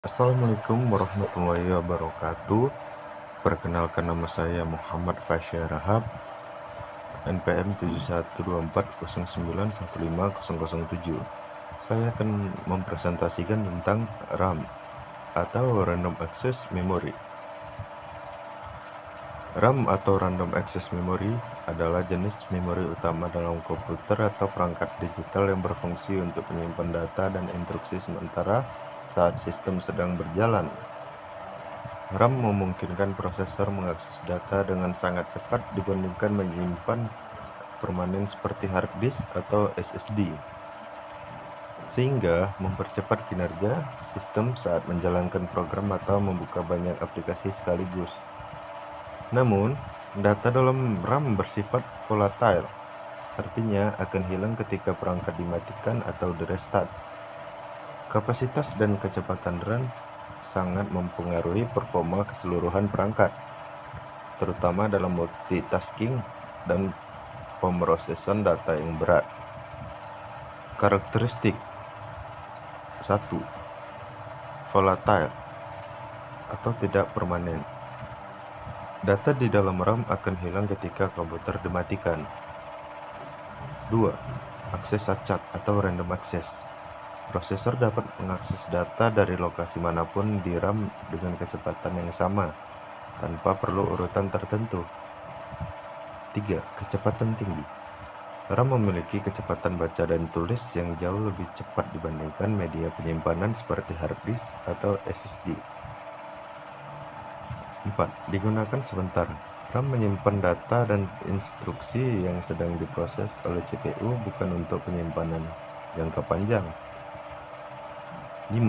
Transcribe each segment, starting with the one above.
Assalamualaikum warahmatullahi wabarakatuh. Perkenalkan, nama saya Muhammad Fasya Rahab, NPM 712409150007. Saya akan mempresentasikan tentang RAM atau Random Access Memory. RAM atau Random Access Memory adalah jenis memori utama dalam komputer atau perangkat digital yang berfungsi untuk menyimpan data dan instruksi sementara saat sistem sedang berjalan. RAM memungkinkan prosesor mengakses data dengan sangat cepat dibandingkan menyimpan permanen seperti hard disk atau SSD, sehingga mempercepat kinerja sistem saat menjalankan program atau membuka banyak aplikasi sekaligus. Namun, data dalam RAM bersifat volatile, artinya akan hilang ketika perangkat dimatikan atau di-restart. Kapasitas dan kecepatan RAM sangat mempengaruhi performa keseluruhan perangkat, terutama dalam multitasking dan pemrosesan data yang berat. Karakteristik 1. Volatile atau tidak permanen. Data di dalam RAM akan hilang ketika komputer dimatikan. 2. Akses acak atau random access. Prosesor dapat mengakses data dari lokasi manapun di RAM dengan kecepatan yang sama, tanpa perlu urutan tertentu. 3. Kecepatan tinggi. RAM memiliki kecepatan baca dan tulis yang jauh lebih cepat dibandingkan media penyimpanan seperti hard disk atau SSD. 4. Digunakan sebentar. RAM menyimpan data dan instruksi yang sedang diproses oleh CPU, bukan untuk penyimpanan jangka panjang. 5.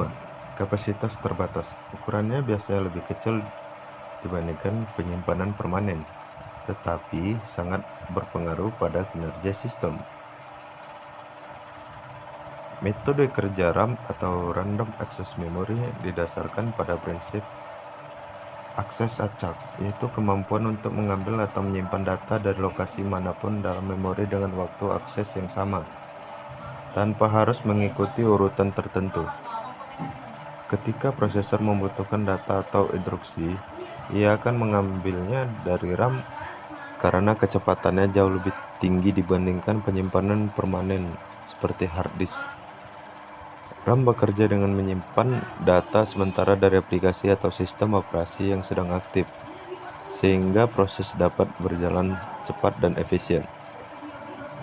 Kapasitas terbatas. Ukurannya biasanya lebih kecil dibandingkan penyimpanan permanen, tetapi sangat berpengaruh pada kinerja sistem. Metode kerja RAM atau Random Access Memory didasarkan pada prinsip akses acak, yaitu kemampuan untuk mengambil atau menyimpan data dari lokasi manapun dalam memori dengan waktu akses yang sama, tanpa harus mengikuti urutan tertentu. Ketika prosesor membutuhkan data atau instruksi, ia akan mengambilnya dari RAM karena kecepatannya jauh lebih tinggi dibandingkan penyimpanan permanen seperti hard disk. RAM bekerja dengan menyimpan data sementara dari aplikasi atau sistem operasi yang sedang aktif, sehingga proses dapat berjalan cepat dan efisien.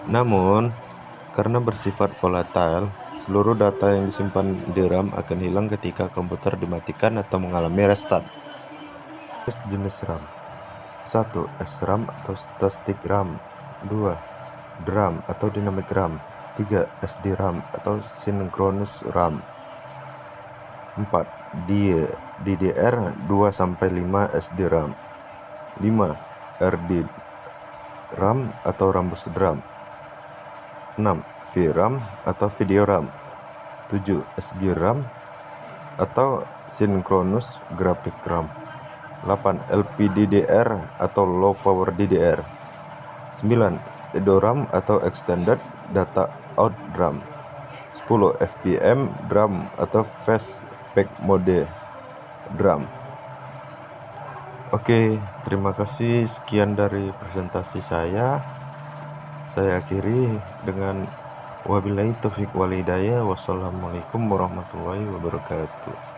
Namun, karena bersifat volatile, seluruh data yang disimpan di RAM akan hilang ketika komputer dimatikan atau mengalami restart. Jenis RAM: 1. SRAM atau Static RAM. 2. DRAM atau Dynamic RAM. 3. SDRAM atau Synchronous RAM. 4. DDR2-5 SDRAM. 5. RDRAM atau Rambus DRAM. 6. VRAM atau Video RAM. 7. SGRAM atau Synchronous Graphic RAM. 8. LPDDR atau Low Power DDR. 9. EDORAM atau Extended Data Out RAM. 10. FPM DRAM atau Fast Pack Mode DRAM. Oke, terima kasih. Sekian dari presentasi saya. Saya akhiri dengan wabillahi taufiq wal hidayah. Wassalamualaikum warahmatullahi wabarakatuh.